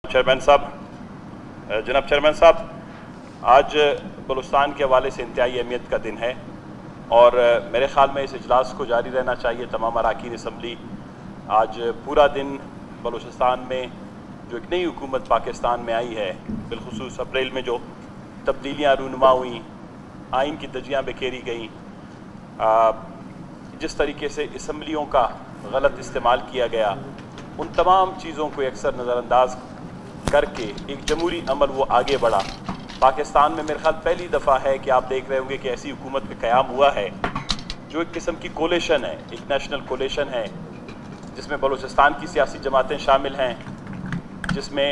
Chairman साहब, जनाब chairman साहब, आज बलूचिस्तान के हवाले से इंतहाई अहमियत का दिन है और मेरे ख्याल में इस इजलास को जारी रहना चाहिए। तमाम अरकान असम्बली आज पूरा दिन बलूचिस्तान में जो एक नई हुकूमत पाकिस्तान में आई है, बिलखुसूस अप्रैल में जो तब्दीलियाँ रूनुमा हुई, आइन की तजियाँ बिखेरी गई, जिस तरीके से असम्बलियों का गलत इस्तेमाल किया गया, उन तमाम चीज़ों को अक्सर नज़रअंदाज करके एक जमहूरी अमल वो आगे बढ़ा। पाकिस्तान में मेरे ख्याल पहली दफ़ा है कि आप देख रहे होंगे कि ऐसी हुकूमत का क़याम हुआ है जो एक किस्म की कोलिशन है, एक नेशनल कोलिशन है, जिसमें बलूचिस्तान की सियासी जमातें शामिल हैं, जिसमें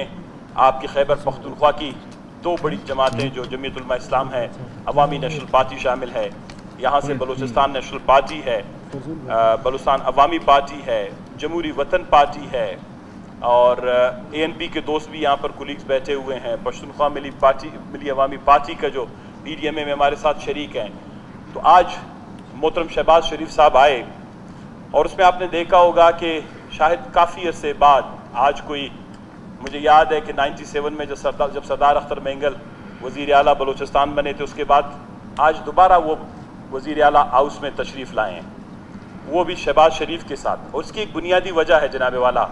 आपकी खैबर पख्तूनख्वा की दो बड़ी जमातें जो जमीयत उलमा इस्लाम है, अवामी नेशनल पार्टी शामिल है, यहाँ से बलूचिस्तान नेशनल पार्टी है, बलूचिस्तान अवामी पार्टी है, जमहूरी वतन पार्टी है और ANP के दोस्त भी यहाँ पर कुलीग्स बैठे हुए हैं। पश्तूनख्वा मिली अवामी पार्टी का जो DDMA में हमारे साथ शरीक हैं। तो आज मोहतरम शहबाज शरीफ साहब आए और उसमें आपने देखा होगा कि शायद काफ़ी अरसे बाद आज कोई, मुझे याद है कि 97 में जब सरदार अख्तर मेंगल वज़ीर आला बलूचिस्तान बने थे, उसके बाद आज दोबारा वो वज़ीर आला हाउस में तशरीफ़ लाए हैं, वो भी शहबाज शरीफ के साथ। और उसकी एक बुनियादी वजह है जनाब वाला,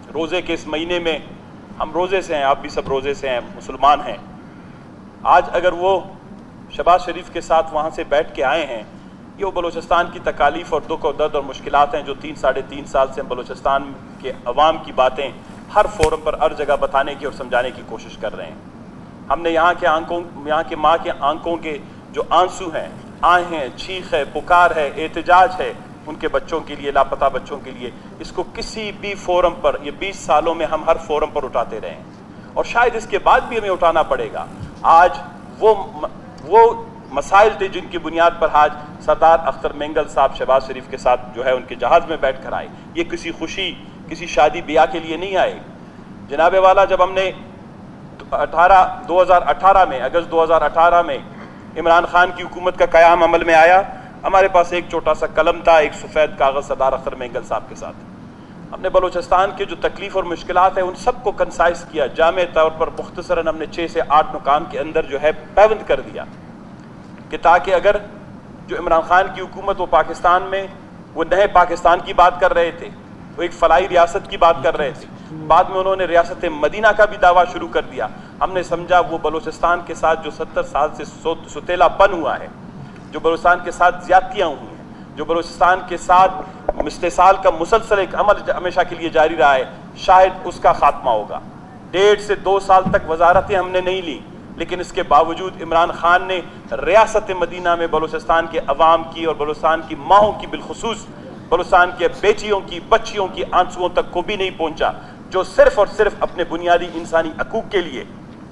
रोज़े के इस महीने में हम रोज़े से हैं, आप भी सब रोज़े से हैं, मुसलमान हैं। आज अगर वो शहबाज शरीफ के साथ वहाँ से बैठ के आए हैं, ये वो बलूचिस्तान की तकालीफ और दुख और दर्द और मुश्किलात हैं जो 3-3.5 साल से हम बलूचिस्तान के अवाम की बातें हर फोरम पर हर जगह बताने की और समझाने की कोशिश कर रहे हैं। हमने यहाँ के माँ के आंखों के जो आंसू हैं, आए हैं, चीख है, पुकार है, एहतजाज है उनके बच्चों के लिए, लापता बच्चों के लिए, इसको किसी भी फोरम पर ये 20 सालों में हम हर फोरम पर उठाते रहे हैं और शायद इसके बाद भी हमें उठाना पड़ेगा। आज वो मसाइल थे जिनकी बुनियाद पर आज सरदार अख्तर मेंगल साहब शहबाज शरीफ के साथ जो है उनके जहाज़ में बैठ कर आए। ये किसी खुशी, किसी शादी ब्याह के लिए नहीं आए। जनाबे वाला, जब हमने 2018 में, अगस्त 2018 में इमरान खान की हुकूमत का क़याम अमल में आया, हमारे पास एक छोटा सा कलम था, एक सफ़ेद कागज़ सरदार अख्तर मेंगल साहब के साथ। हमने बलूचिस्तान के जो तकलीफ़ और मुश्किलात हैं उन सबको कंसाइज किया, जामे तौर पर मुख्तसरन हमने 6 से 8 नुकाम के अंदर जो है पैबंद कर दिया कि ताकि अगर जो इमरान खान की हुकूमत वो पाकिस्तान में वो नए पाकिस्तान की बात कर रहे थे, वो एक फलाई रियासत की बात कर रहे थे, बाद में उन्होंने रियासत मदीना का भी दावा शुरू कर दिया। हमने समझा वो बलूचिस्तान के साथ जो 70 साल से सुतेलापन हुआ है, जो बलूचिस्तान के साथ ज्यादतियाँ हुई हैं, जो बलूचिस्तान के साथ इस्तेसाल का मुसलसल एक अमल हमेशा के लिए जारी रहा है, शायद उसका खात्मा होगा। 1.5 से 2 साल तक वजारतें हमने नहीं ली, लेकिन इसके बावजूद इमरान खान ने रियासत मदीना में बलूचिस्तान के अवाम की और बलूचिस्तान की माओं की, बिलखुसूस बलूचिस्तान के बेटियों की, बच्चियों की आंसुओं तक को भी नहीं पहुंचा, जो सिर्फ और सिर्फ अपने बुनियादी इंसानी हकूक के लिए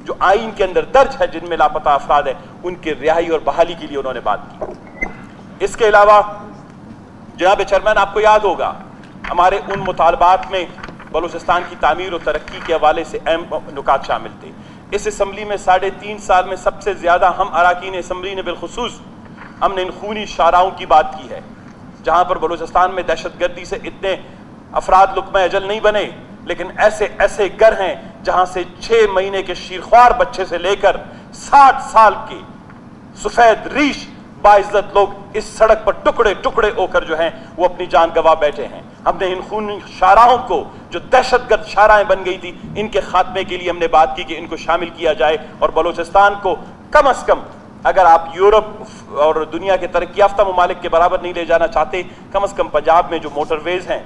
जो आइन के अंदर दर्ज है, जिनमें लापता अफराद है, उनके रिहाई और बहाली के लिए उन्होंने बात की। इसके अलावा जनाब चेयरमैन, आपको याद होगा हमारे उन मुतालबात में बलूचिस्तान की तामीर और तरक्की के हवाले से अहम नुकात शामिल थे। इस असम्बली में 3.5 साल में सबसे ज्यादा हम अरकान असम्बली ने बिलखुसूस हमने इन खूनी शाराओं की बात की है, जहां पर बलूचिस्तान में दहशतगर्दी से इतने अफराद लुक़्मा अजल नहीं बने, लेकिन ऐसे ऐसे घर हैं जहां से 6 महीने के शीरख्वार बच्चे से लेकर 60 साल के सफेद रीश बाइज्जत लोग इस सड़क पर टुकड़े टुकड़े होकर जो हैं वो अपनी जान गंवा बैठे हैं। हमने इन खूनी शाराओं को, जो दहशतगर्द शाराएं बन गई थी, इनके खात्मे के लिए हमने बात की कि इनको शामिल किया जाए और बलूचिस्तान को कम अज कम, अगर आप यूरोप और दुनिया के तरक्की याफ्ता ममालिक के बराबर नहीं ले जाना चाहते, कम से कम पंजाब में जो मोटरवेज हैं,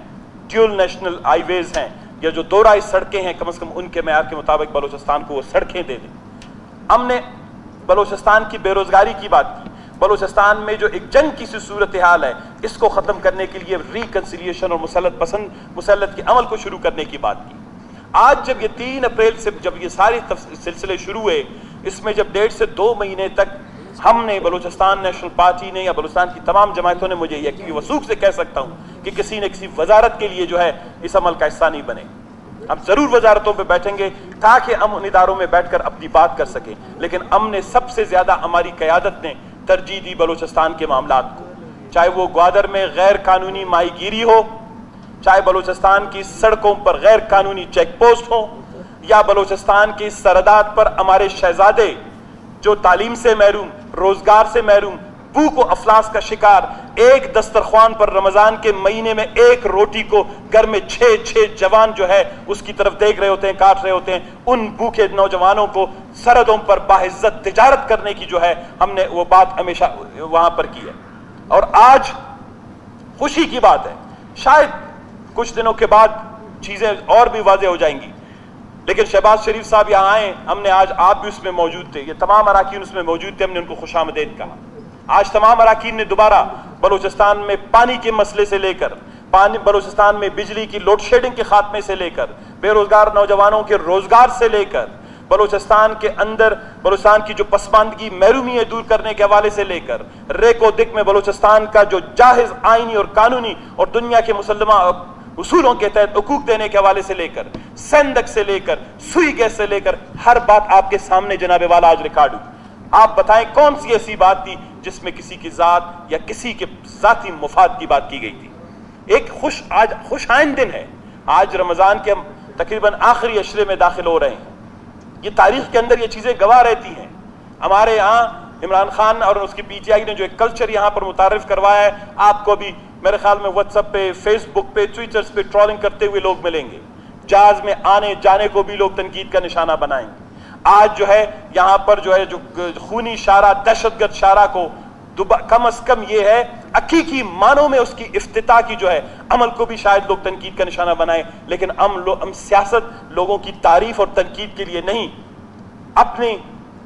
ड्यूल नेशनल हाईवेज हैं, या जो 2 राही सड़कें हैं, कम से कम उनके मैयार के मुताबिक बलूचिस्तान को वो सड़कें दे दें। हमने बलूचिस्तान की बेरोजगारी की बात की, बलूचिस्तान में जो एक जंग की सी सूरत हाल है, इसको ख़त्म करने के लिए रिकन्सिलिएशन और मुसल्लत के अमल को शुरू करने की बात की। आज जब ये 3 अप्रैल से जब ये सारे सिलसिले शुरू हुए, इसमें जब 1.5 से 2 महीने तक हमने, बलूचिस्तान नेशनल पार्टी ने या बलूचिस्तान की तमाम जमातों ने, मुझे यकीन वसूख से कह सकता हूँ कि किसी न किसी वजारत के लिए जो है इस अमल का हिस्सा नहीं बने। हम जरूर वजारतों पे बैठेंगे ताकि हम उन इदारों में बैठकर अपनी बात कर सकें, लेकिन हमने सबसे ज्यादा, हमारी क़यादत ने तरजीह दी बलूचिस्तान के मामलात को, चाहे वो ग्वादर में गैर कानूनी माहीगीरी हो, चाहे बलूचिस्तान की सड़कों पर गैर कानूनी चेक पोस्ट हो, या बलूचिस्तान की सरहदात पर हमारे शहजादे जो तालीम से महरूम, रोजगार से महरूम, भूख और अफलास का शिकार, एक दस्तरख्वान पर रमजान के महीने में एक रोटी को घर में 6 जवान जो है उसकी तरफ देख रहे होते हैं, काट रहे होते हैं, उन भूखे नौजवानों को सरहदों पर बाइज्जत तिजारत करने की जो है हमने वो बात हमेशा वहां पर की है। और आज खुशी की बात है, शायद कुछ दिनों के बाद चीजें और भी वाज़ेह हो जाएंगी, लेकिन शहबाज शरीफ साहब यहाँ आए, हमने आज, आप भी उसमें मौजूद थे, ये तमाम अराकीन उसमें मौजूद थे, हमने उनको खुशामदीद कहा। आज तमाम अराकीन ने दोबारा बलूचिस्तान में पानी के मसले से लेकर, बलूचिस्तान में बिजली की लोड शेडिंग के खात्मे से लेकर, बेरोजगार नौजवानों के रोजगार से लेकर, बलूचिस्तान के अंदर बलूचिस्तान की जो पसमानदगी महरूमी है दूर करने के हवाले से लेकर, रेको दिक में बलूचिस्तान का जो जाहिज आईनी और कानूनी और दुनिया के मुसलमान उसूलों के तहत हुकूक देने के हवाले से लेकर, सेंदक से लेकर, सुई गैस से लेकर, हर बात आपके सामने जनाबे वाला आज रिकॉर्ड हुई। आप बताएं कौन सी ऐसी बात थी जिसमें किसी की जात या किसी के जाती मुफाद की बात की गई थी। एक आज खुशाइन दिन है, आज रमजान के हम तकरीबन आखिरी अशरे में दाखिल हो रहे हैं। ये तारीख के अंदर ये चीजें गवाह रहती हैं। हमारे यहाँ इमरान खान और उसकी पीटीआई ने जो एक कल्चर यहाँ पर मुतारिफ करवाया है, आपको भी मेरे ख्याल में व्हाट्सएप पे, फेसबुक पे, ट्विटर पे ट्रोलिंग करते हुए लोग मिलेंगे। जहाज में आने जाने को भी लोग तनकीद का निशाना बनाएंगे। आज जो है यहाँ पर जो है जो खूनी शारा, दहशतगर्द शारा को कम अज कम ये है हकीकी मानों में उसकी इफ्तिताह की जो है अमल को भी शायद लोग तनकीद का निशाना बनाए, लेकिन हम सियासत लोगों की तारीफ और तनकीद के लिए नहीं, अपने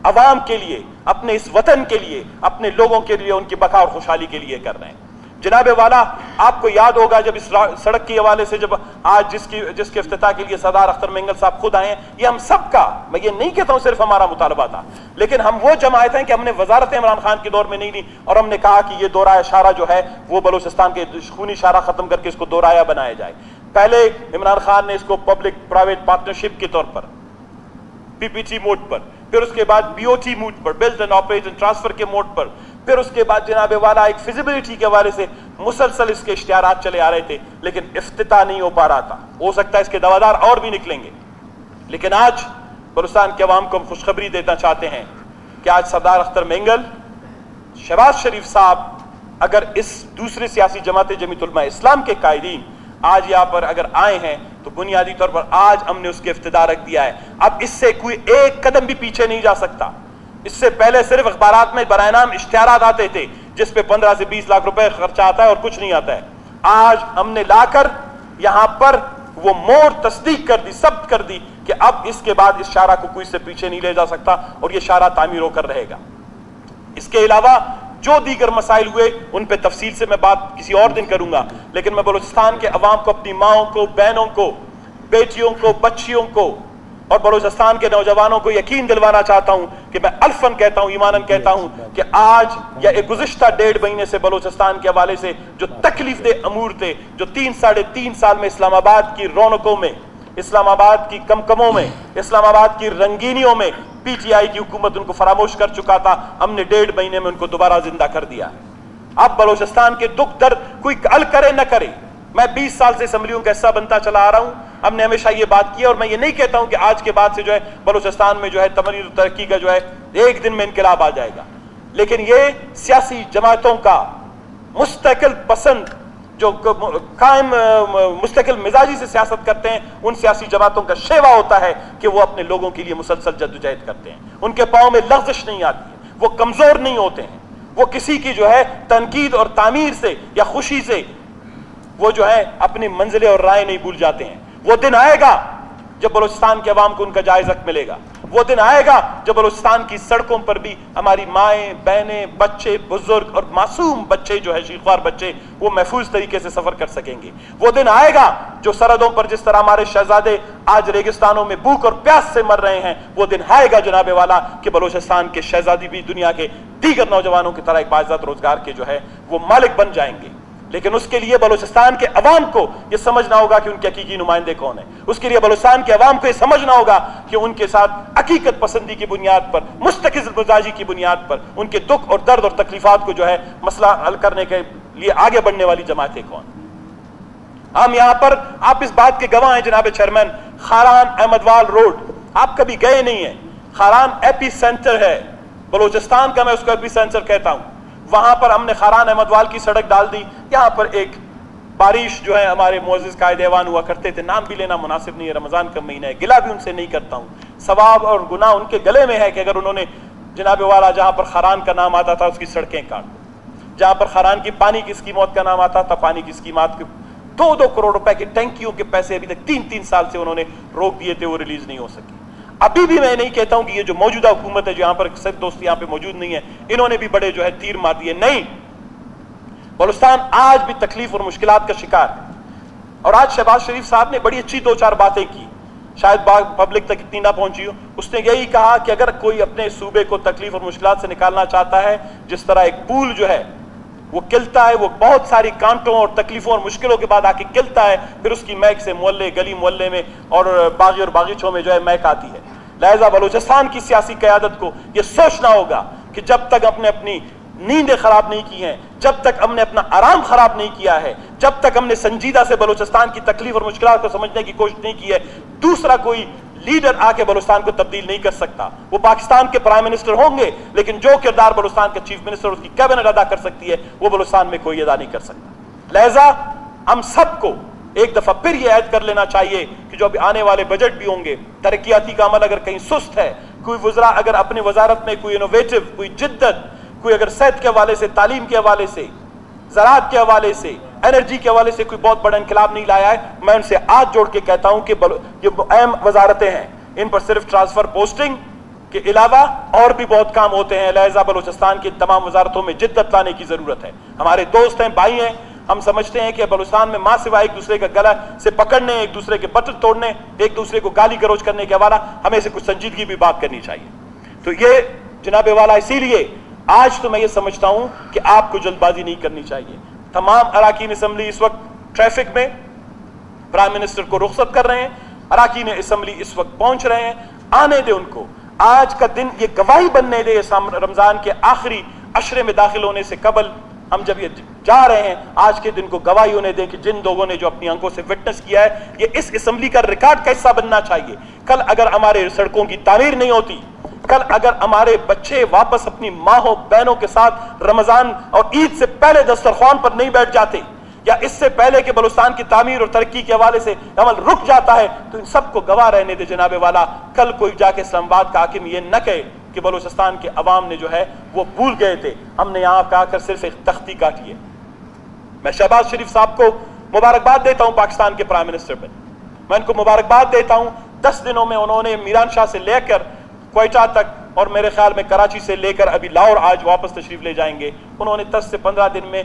अवाम के लिए, अपने इस वतन के लिए, अपने लोगों के लिए, उनकी बका और खुशहाली के लिए कर रहे हैं। जनाबे वाला, आपको याद होगा जब इस सड़क के हवाले से जब आज जिसके इफ्तिताह के लिए सरदार अख्तर मेंगल साहब खुद आए हैं, ये हम सबका, मैं ये नहीं कहता हूं सिर्फ हमारा मुतालबा था, लेकिन हम वो जमायत हैं कि हमने वजारत इमरान खान के दौर में नहीं दी और हमने कहा कि ये दोहरा इशारा जो है वो बलूचिस्तान के खूनी इशारा खत्म करके इसको दोहराया बनाया जाए। पहले इमरान खान ने इसको पब्लिक प्राइवेट पार्टनरशिप के तौर पर, पीपीटी मोड पर, फिर उसके बाद बीओटी मोड पर, build and operate and transfer के मोड पर, फिर उसके बाद जनाबे वाला एक फिजिबिलिटी के हवाले से मुसलसल इसके इश्तिहारात चले आ रहे थे, लेकिन इफ्तिताह नहीं हो पा रहा था। हो सकता है इसके दावादार और भी निकलेंगे, लेकिन आज बलूचिस्तान के अवाम को हम खुशखबरी देना चाहते हैं कि आज सरदार अख्तर मेंगल, शहबाज शरीफ साहब अगर इस दूसरे सियासी जमात जमीयत उलमा इस्लाम के कायदीन आज यहाँ पर अगर आए हैं तो बुनियादी तौर पर आज हमने उसके इफ्तिदा रख दिया है। अब इससे कोई एक कदम भी पीछे नहीं जा सकता। इससे पहले सिर्फ अखबारात में बरानाम इश्तिहारात आते थे जिस पे 15 से 20 लाख रुपए खर्चा आता है और कुछ नहीं आता है। आज हमने लाकर यहां पर वो मोर तस्दीक कर दी, सब्त कर दी कि अब इसके बाद इस शारा को कोई से पीछे नहीं ले जा सकता और ये शारा तामीर होकर रहेगा। इसके अलावा जो दीगर मसाइल हुए उन पे तफसील से मैं बात किसी और दिन करूंगा, लेकिन मैं बलूचिस्तान के अवाम को, अपनी माओं को, बहनों को, बेटियों को, बच्चियों को और बलूचिस्तान के नौजवानों को यकीन दिलवाना चाहता हूं कि मैं अल्फन कहता हूं, ईमानन कहता हूं कि आज या एक गुज़िश्ता 1.5 महीने से बलूचिस्तान के हवाले से जो तकलीफ दे अमूर थे, जो 3-3.5 साल में इस्लामाबाद की रौनकों में, इस्लामाबाद की कमकमों में, इस्लामाबाद की रंगीनियों में पीटीआई की हुकूमत उनको फरामोश कर चुका था, हमने 1.5 महीने में उनको दोबारा जिंदा कर दिया। अब बलूचिस्तान के दुख दर्द कोई हल करे न करे, मैं 20 साल से असम्बलियों का हिस्सा बनता चला आ रहा हूं, हमने हमेशा ये बात की और मैं ये नहीं कहता हूं कि आज के बाद से जो है बलूचिस्तान में जो है तमरीर तरक्की का जो है एक दिन में इनकलाब आ जाएगा, लेकिन ये सियासी जमातों का मुस्तकिल पसंद जो कायम मुस्तकिल मिजाजी से सियासत करते हैं, उन सियासी जमातों का शेवा होता है कि वो अपने लोगों के लिए मुसलसल जद्दोजहद करते हैं, उनके पांव में लग़्ज़िश नहीं आती है, वो कमजोर नहीं होते हैं, वो किसी की जो है तनकीद और तामीर से या खुशी से वो जो है अपनी मंजिलें और राय नहीं भूल जाते हैं। वो दिन आएगा जब बलूचिस्तान के अवाम को उनका जायज़ हक मिलेगा, वो दिन आएगा जब बलूचिस्तान की सड़कों पर भी हमारी माएँ, बहनें, बच्चे, बुजुर्ग और मासूम बच्चे जो है शीखवार बच्चे वो महफूज तरीके से सफर कर सकेंगे। वो दिन आएगा जो सरहदों पर जिस तरह हमारे शहजादे आज रेगिस्तानों में भूख और प्यास से मर रहे हैं, वो दिन आएगा जनाबे वाला कि बलूचिस्तान के शहजादी भी दुनिया के दीगर नौजवानों की तरह एक बाइज्जत रोजगार के जो है वो मालिक बन जाएंगे। लेकिन उसके लिए बलूचिस्तान के अवाम को यह समझना होगा कि उनके हकीकी नुमाइंदे कौन है। उसके लिए बलूचिस्तान के अवाम को यह समझना होगा कि उनके साथ हकीकत पसंदी की बुनियाद पर, मुस्तकिल मिजाजी की बुनियाद पर उनके दुख और दर्द और तकलीफात को जो है मसला हल करने के लिए आगे बढ़ने वाली जमातें कौन। हम यहां पर आप इस बात के गवाह हैं जनाब चेयरमैन, खारान अहमदवाल रोड आप कभी गए नहीं है। खारान एपी सेंटर है बलूचिस्तान का, मैं उसको एपी सेंटर कहता हूं। वहां पर हमने खारान अहमदवाल की सड़क डाल दी। यहां पर एक बारिश जो है, हमारे मुअज़्ज़िज़ कायद ऐवान हुआ करते थे, नाम भी लेना मुनासिब नहीं है, रमजान का महीना है, गिला भी उनसे नहीं करता हूं। सवाब और गुनाह उनके गले में है कि अगर उन्होंने जनाब वाला जहां पर खारान का नाम आता था उसकी सड़कें काट दो, जहां पर खारान की पानी की स्कीमत का नाम आता था पानी की स्कीमत के 2-2 करोड़ रुपए की टैंकियों के पैसे अभी तक 3-3 साल से उन्होंने रोक दिए थे, वो रिलीज नहीं हो सकी। अभी भी मैं नहीं कहता हूं कि ये जो मौजूदा हुकूमत है, जो यहां पर सब दोस्त यहां पे मौजूद नहीं है, इन्होंने भी बड़े जो है तीर मार दिए, नहीं। बलूचिस्तान आज भी तकलीफ और मुश्किलात का शिकार है। और आज शहबाज शरीफ साहब ने बड़ी अच्छी 2-4 बातें की, शायद पब्लिक तक इतनी ना पहुंची हो। उसने यही कहा कि अगर कोई अपने सूबे को तकलीफ और मुश्किलात से निकालना चाहता है, जिस तरह एक पुल जो है वो किलता है, वो बहुत सारी कांटों और तकलीफों और मुश्किलों के बाद आके किलता है, फिर उसकी महक से मोहल्ले गली मोहल्ले में और बागीचों में जो है महक आती है। लिहाजा बलूचिस्तान की सियासी क़यादत को यह सोचना होगा कि जब तक अपने अपनी नींदें खराब नहीं की हैं, जब तक हमने अपना आराम खराब नहीं किया है, जब तक हमने संजीदा से बलूचिस्तान की तकलीफ और मुश्किलात को समझने की कोशिश नहीं की है, दूसरा कोई लीडर आके बलूचिस्तान को तब्दील नहीं कर सकता। वो पाकिस्तान के प्राइम मिनिस्टर होंगे, लेकिन जो किरदार बलूचिस्तान के चीफ मिनिस्टर उसकी कैबिनेट अदा कर सकती है, वो बलूचिस्तान में कोई अदा नहीं कर सकता। लिहाजा हम सबको एक दफा फिर यह ऐद कर लेना चाहिए कि जो अभी आने वाले बजट भी होंगे, तरक्याती का अमल अगर कहीं सुस्त है, कोई वज़रा अगर अपने वजारत में कोई इनोवेटिव, कोई जिद्दत, कोई अगर सेहत के हवाले से, तालीम के हवाले से, ज़राअत के हवाले से, एनर्जी के हवाले से कोई बहुत बड़ा इनकलाब नहीं लाया है, मैं उनसे हाथ जोड़ के कहता हूं कि ये अहम वजारतें हैं, इन पर सिर्फ ट्रांसफर पोस्टिंग के अलावा और भी बहुत काम होते हैं। लिहाजा बलूचिस्तान की तमाम वजारतों में जिद्दत लाने की जरूरत है। हमारे दोस्त हैं, भाई हैं, हम समझते हैं कि बलूचिस्तान में मां सिवाय एक दूसरे का गला से पकड़ने, एक दूसरे के बटन तोड़ने, एक दूसरे को गाली गलौज करने के हवाला हमें से कुछ संजीदगी भी बात करनी चाहिए। तो ये जनाब वाला, इसीलिए आज तो मैं ये समझता हूं कि आपको जल्दबाजी नहीं करनी चाहिए। तमाम अराकीन असेंबली इस वक्त ट्रैफिक में प्राइम मिनिस्टर को रुखसत कर रहे हैं, अराकीन असेंबली इस वक्त पहुंच रहे हैं, आने दे उनको। आज का दिन ये गवाही बनने दे रमजान के आखिरी अशरे में दाखिल होने से कबल, हम जब ये जा रहे हैं, आज के दिन को गवाही होने दें कि जिन लोगों ने जो अपनी आंखों से विटनेस किया है, ये इस असेंबली का रिकॉर्ड का हिस्सा बनना चाहिए। कल अगर हमारे सड़कों की तामीर नहीं होती, कल अगर हमारे बच्चे वापस अपनी माँओं बहनों के साथ रमजान और ईद से पहले दस्तरख्वान पर नहीं बैठ जाते, या इससे पहले कि बलूचिस्तान की तामीर और तरक्की के हवाले से अमल रुक जाता है, तो इन सबको गवाह रहने दे जनाबे वाला। कल कोई जाके इस्लामाबाद का हाकिम ये न कहे कि बलूचिस्तान के अवाम ने जो है वो भूल गए थे, हमने यहाँ का आकर सिर्फ एक तख्ती काटी है। मैं शहबाज शरीफ साहब को मुबारकबाद देता हूँ पाकिस्तान के प्राइम मिनिस्टर पर, मैं इनको मुबारकबाद देता हूँ। 10 दिनों में उन्होंने मीरान शाह से लेकर क्वेटा तक, और मेरे ख्याल में कराची से लेकर अभी लाहौर आज वापस तशरीफ ले जाएंगे, उन्होंने 10 से 15 दिन में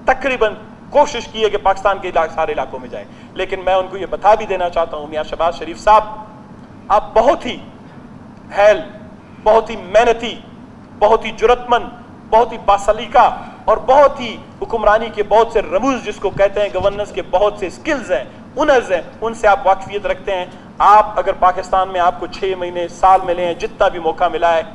तकरीबन कोशिश की है कि पाकिस्तान के सारे इलाकों में जाए। लेकिन मैं उनको ये बता भी देना चाहता हूँ, मियां शहबाज शरीफ साहब, आप बहुत ही हैल, बहुत ही मेहनती, बहुत ही जुर्रतमंद, बहुत ही बासलीका और बहुत ही हुक्मरानी के बहुत से रमूज, जिसको कहते हैं गवर्नेंस के बहुत से स्किल्स हैं, हुनर्स हैं, उनसे आप वाकफियत रखते हैं। आप अगर पाकिस्तान में आपको 6 महीने साल मिले हैं, जितना भी मौका मिला है,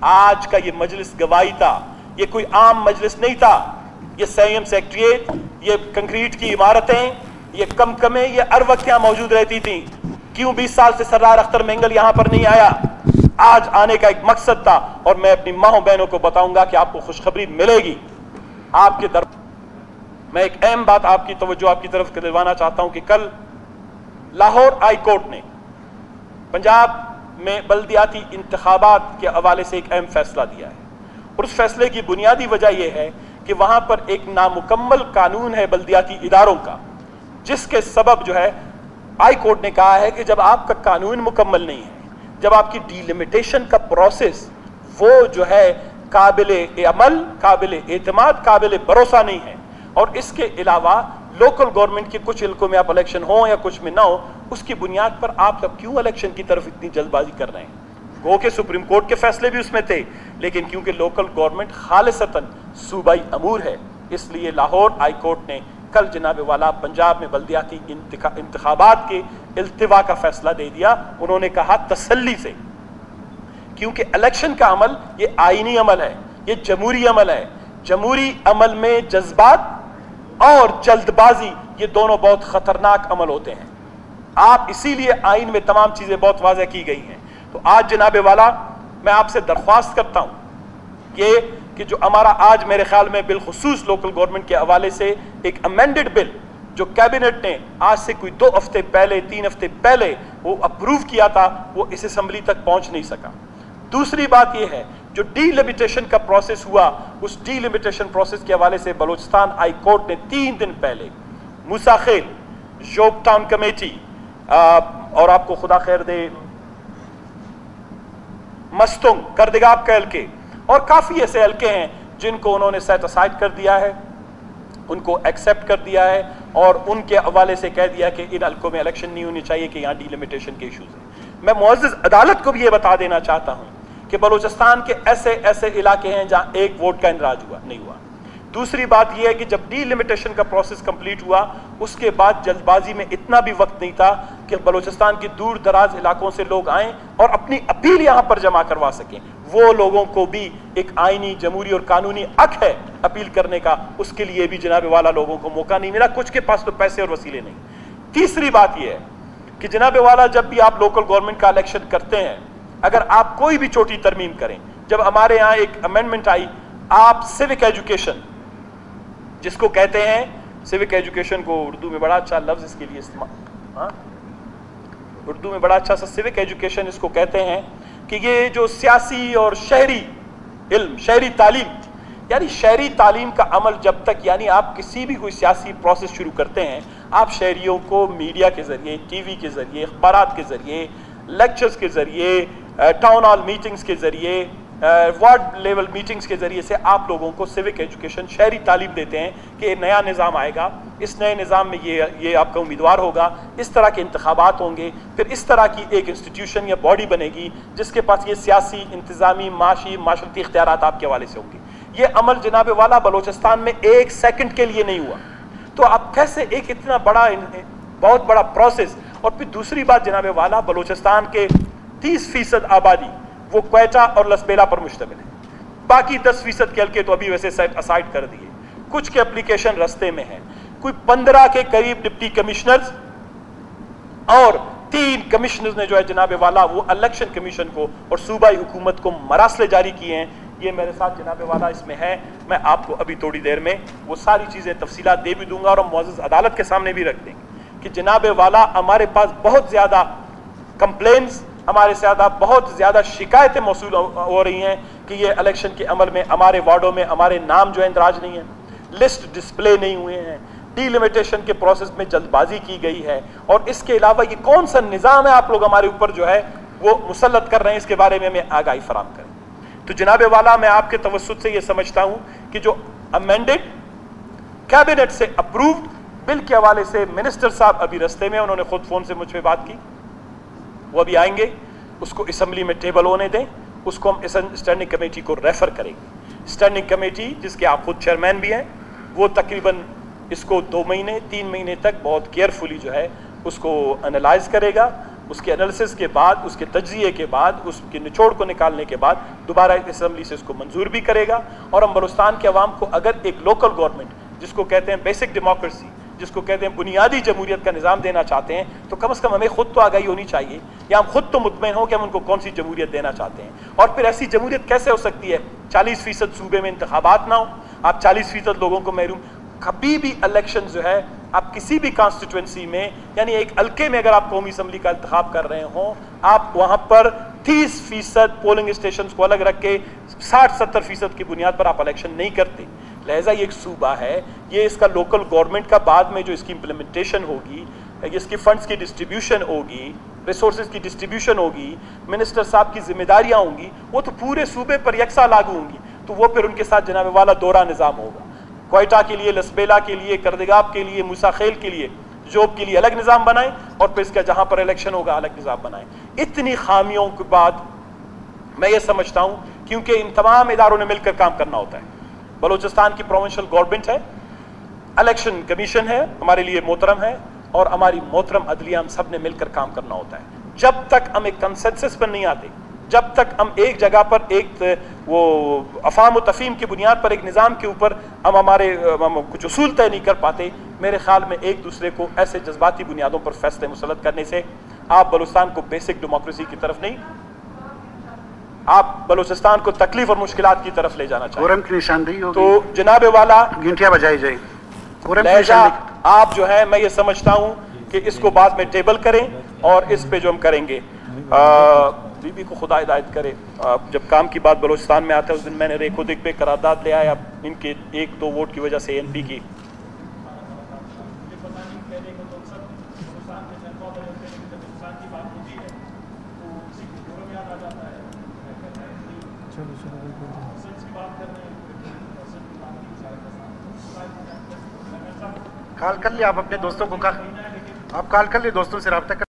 आज का ये मजलिस गवाही था, ये कोई आम मजलिस नहीं था। ये संयम सेक्रेटरिएट, ये कंक्रीट की इमारतें, ये कमकमें, ये हर वक्त यहाँ मौजूद रहती थी। क्यों 20 साल से सरदार अख्तर मेंगल यहाँ पर नहीं आया? आज आने का एक मकसद था, और मैं अपनी माँओं बहनों को बताऊंगा कि आपको खुशखबरी मिलेगी आपके दर। मैं एक अहम बात आपकी तवज्जो आपकी तरफ दिलवाना चाहता हूं कि कल लाहौर हाई कोर्ट ने पंजाब में बल्दियाती इंतखाबात के हवाले से एक अहम फैसला दिया है, और उस फैसले की बुनियादी वजह यह है कि वहां पर एक नामुकम्मल कानून है बल्दियाती इदारों का, जिसके सबब जो है हाई कोर्ट ने कहा है कि जब आपका कानून मुकम्मल नहीं है, जब आपकी डिलिमिटेशन का प्रोसेस वो जो है काबिले अमल, काबिले एतमाद, काबिले भरोसा नहीं है, और इसके अलावा लोकल गवर्नमेंट के कुछ इलाकों में आप इलेक्शन हो या कुछ में ना हो, उसकी बुनियाद पर आप सब क्यों इलेक्शन की तरफ इतनी जल्दबाजी कर रहे हैं? गो के सुप्रीम कोर्ट के फैसले भी उसमें थे, लेकिन क्योंकि लोकल गवर्नमेंट खालिसतन सूबाई अमूर है, इसलिए लाहौर हाई कोर्ट ने कल जनाब वाला पंजाब में बल्दियाती इंतखाबात के इल्तिवा का फैसला दे दिया। उन्होंने कहा तसल्ली से, क्योंकि इलेक्शन का अमल ये आईनी अमल है, ये जमहूरी अमल है। जमहूरी अमल में जज्बात और जल्दबाजी ये दोनों बहुत खतरनाक अमल होते हैं। आप इसीलिए आइन में तमाम चीजें बहुत वाज़ेह की गई हैं। تو آج جناب والا میں آپ سے درخواست کرتا ہوں کہ جو ہمارا آج میرے خیال میں بالخصوص لوکل گورنمنٹ کے حوالے سے ایک امینڈڈ بل جو کیبنٹ نے آج سے کوئی 2 ہفتے پہلے 3 ہفتے پہلے وہ اپروو کیا تھا، وہ اس اسمبلی تک پہنچ نہیں سکا۔ دوسری بات یہ ہے جو ڈی لمیٹیشن کا پروسیس ہوا، اس ڈی لمیٹیشن پروسیس کے حوالے سے بلوچستان ہائی کورٹ نے 3 دن پہلے موسیٰ خیل، جوب ٹاؤن کمیٹی اور آپ کو خدا خیر دے مستنگ، کردگاب کے حلقے اور کافی ایسے حلقے ہیں جن کو انہوں نے سیٹ اسائڈ کر دیا ہے، ان کو ایکسیپٹ کر دیا ہے اور ان کے حوالے سے کہہ دیا کہ ان حلقوں میں الیکشن نہیں ہونی چاہیے کہ یہاں ڈی لمیٹیشن کے ایشوز ہیں۔ میں معزز عدالت کو بھی یہ بتا دینا چاہتا ہوں کہ بلوچستان کے ایسے علاقے ہیں جہاں ایک ووٹ کا اندراج نہیں ہوا۔ دوسری بات یہ ہے کہ جب ڈی لمیٹیشن کا پروسیس کمپلیٹ ہوا اس کے بعد جلد بازی میں اتنا بھی وقت نہیں تھا کہ بلوچستان کے دور دراز علاقوں سے لوگ آئیں اور اپنی اپیل یہاں پر جمع کروا سکیں۔ وہ لوگوں کو بھی ایک آئینی، جمہوری اور قانونی حق ہے اپیل کرنے کا، اس کے لیے بھی جناب والا لوگوں کو موقع نہیں ملا، کچھ کے پاس تو پیسے اور وسیلے نہیں۔ تیسری بات یہ ہے کہ جناب والا جب بھی آپ لوکل گورنمنٹ کا الیکشن کرتے ہیں، اگر آپ کوئی بھی چھوٹی ترمیم کریں، جب ہمارے یہاں ایک امینڈمنٹ آئی، آپ سیوک ایجوکیشن جس کو کہتے ہیں، سیوک ایجوکیشن کو اردو میں بڑا اچھا لفظ اس کے لیے استعمال، اردو میں بڑا اچھا سا سیوک ایجوکیشن اس کو کہتے ہیں کہ یہ جو سیاسی اور شہری علم، شہری تعلیم، یعنی شہری تعلیم کا عمل جب تک، یعنی آپ کسی بھی کوئی سیاسی پروسیس شروع کرتے ہیں، آپ شہریوں کو میڈیا کے ذریعے، ٹی وی کے ذریعے، اخبارات کے ذریعے، لیکچرز کے ذریعے، ٹاؤن ہال میٹنگز کے ذریعے، وارڈ لیول میٹنگز کے ذریعے سے آپ لوگوں کو سیوک ایجوکیشن، شہری تعلیم دیتے ہیں کہ ایک نیا نظام آئے گا، اس نئے نظام میں یہ آپ کا امیدوار ہوگا، اس طرح کے انتخابات ہوں گے، پھر اس طرح کی ایک انسٹیٹیوشن یا باڈی بنے گی جس کے پاس یہ سیاسی، انتظامی، معاشی، معاشرتی اختیارات آپ کے حوالے سے ہوں گے۔ یہ عمل جناب والا بلوچستان میں 1 سیکنڈ کے لیے نہیں ہوا، تو آپ کیسے ایک اتنا بڑا، بہت بڑا پروسیس۔ اور پھر دوسری بات جناب والا، بلوچستان کے 30% آبادی وہ کوئٹہ اور لسبیلا پر مشتمل ہے، باقی 10% کے حلقے تو ابھی ویسے سیٹ اسائڈ کر دیے، کچھ کے اپلیکیشن رستے میں ہیں، کوئی 15 کے قریب ڈپٹی کمشنرز اور 3 کمشنرز نے جو ہے جناب والا وہ الیکشن کمیشن کو اور صوبائی حکومت کو مراسلے جاری کیے ہیں۔ یہ میرے ساتھ جناب والا اس میں ہے، میں آپ کو ابھی تھوڑی دیر میں وہ ساری چیزیں تفصیلات دے بھی دوں گا اور ہم معزز عدالت کے سامنے بھی رکھ دیں گے کہ جناب والا ہمارے پاس بہت زیادہ کمپلینز، ہمارے زیادہ بہت زیادہ شکایتیں موصول ہو رہی ہیں کہ یہ الیکشن کے عمل میں ہمارے وارڈوں میں ہمارے نام جو ہے اندراج نہیں ہیں، لسٹ ڈسپلے نہیں ہوئے ہیں، ڈی لمیٹیشن کے پروسیس میں جلد بازی کی گئی ہے، اور اس کے علاوہ یہ کون سا نظام ہے آپ لوگ ہمارے اوپر جو ہے وہ مسلط کر رہے ہیں، اس کے بارے میں ہمیں آگاہی فراہم کریں۔ تو جناب والا میں آپ کے توسط سے یہ سمجھتا ہوں کہ جو امینڈڈ کیبنٹ سے اپرووڈ بل کے حوالے سے منسٹر صاحب ابھی رستے میں، انہوں نے خود فون سے مجھ پہ بات کی، وہ ابھی آئیں گے، اس کو اسمبلی میں ٹیبل ہونے دیں، اس کو ہم اسٹینڈنگ کمیٹی کو ریفر کریں گے۔ اسٹینڈنگ کمیٹی جس کے آپ خود چیئرمین بھی ہیں، وہ تقریباً اس کو 2 مہینے 3 مہینے تک بہت کیئرفلی جو ہے اس کو انالائز کرے گا، اس کے انالیسس کے بعد، اس کے تجزیے کے بعد، اس کے نچوڑ کو نکالنے کے بعد دوبارہ اسمبلی سے اس کو منظور بھی کرے گا۔ اور ہم بلوچستان کے عوام کو اگر ایک لوکل گورنمنٹ جس کو کہتے ہیں بیسک ڈیموکریسی، جس کو کہتے ہیں بنیادی جمہوریت کا نظام دینا چاہتے ہیں، تو کم از کم ہمیں خود تو آگاہی ہونی چاہیے یا ہم خود تو مطمئن ہوں کہ ہم ان کو کون سی جمہوریت دینا چاہتے ہیں۔ اور پھر ایسی جمہوریت کیسے ہو سکتی ہے 40% صوبے میں انتخابات نہ ہو، آپ 40% لوگوں کو محروم، کبھی بھی الیکشن جو ہے آپ کسی بھی کانسٹیٹوئنسی میں، یعنی ایک حلقے میں اگر آپ قومی اسمبلی کا انتخاب کر رہے ہوں، آپ وہاں پر 30% پولنگ اسٹیشنز کو الگ رکھ کے 60-70% کی بنیاد پر آپ الیکشن نہیں کرتے۔ لہٰذا یہ ایک صوبہ ہے، یہ اس کا لوکل گورنمنٹ کا بعد میں جو اس کی امپلیمنٹیشن ہوگی، اس کی فنڈز کی ڈسٹریبیوشن ہوگی، ریسورسز کی ڈسٹریبیوشن ہوگی، منسٹر صاحب کی ذمہ داریاں ہوں گی، وہ تو پورے صوبے پر یکساں لاگو ہوں گی۔ تو وہ پھر ان کے ساتھ جناب والا دورہ نظام ہوگا، کوئٹہ کے لیے، لسبیلا کے لیے، کردگاب کے لیے، موسیٰ خیل کے لیے، جوب کے لیے الگ نظام بنائیں، اور پھر اس کا جہاں پر الیکشن ہوگا الگ نظام بنائیں۔ اتنی خامیوں کے بعد میں یہ سمجھتا ہوں، کیونکہ ان تمام اداروں نے مل کر کام کرنا ہوتا ہے، بلوچستان کی پروونشل گورنمنٹ ہے، الیکشن کمیشن ہے ہمارے لیے محترم ہے، اور ہماری محترم عدلیہ، ہم سب نے مل کر کام کرنا ہوتا ہے۔ جب تک ہم ایک کنسنسس پر نہیں آتے، جب تک ہم ایک جگہ پر ایک وہ افہام و تفہیم کی بنیاد پر ایک نظام کے اوپر ہم کچھ اصول طے نہیں کر پاتے، میرے خیال میں ایک دوسرے کو ایسے جذباتی بنیادوں پر فیصلے مسلط کرنے سے آپ بلوچستان کو بیسک ڈیموکریسی کی طرف نہیں آپ بلوچستان کو تکلیف اور مشکلات کی طرف لے جانا چاہتے ہیں کورم کی نشاندہی ہوگی تو جناب والا گھنٹیاں بجائی جائے کورم کی لہجہ نشاندہی آپ جو ہے میں یہ سمجھتا ہوں کہ اس کو بعد میں ٹیبل کریں اور اس پہ جو ہم کریں گے بی بی کو خدا ہدایت کرے جب کام کی بات بلوچستان میں آتا ہے اس دن میں نے ریکو دک پہ قرارداد لے آیا ان کے 1-2 ووٹ کی وجہ سے این پی کی کال کر لیں آپ اپنے دوستوں کو آپ کال کر لیں دوستوں سے رابطہ کر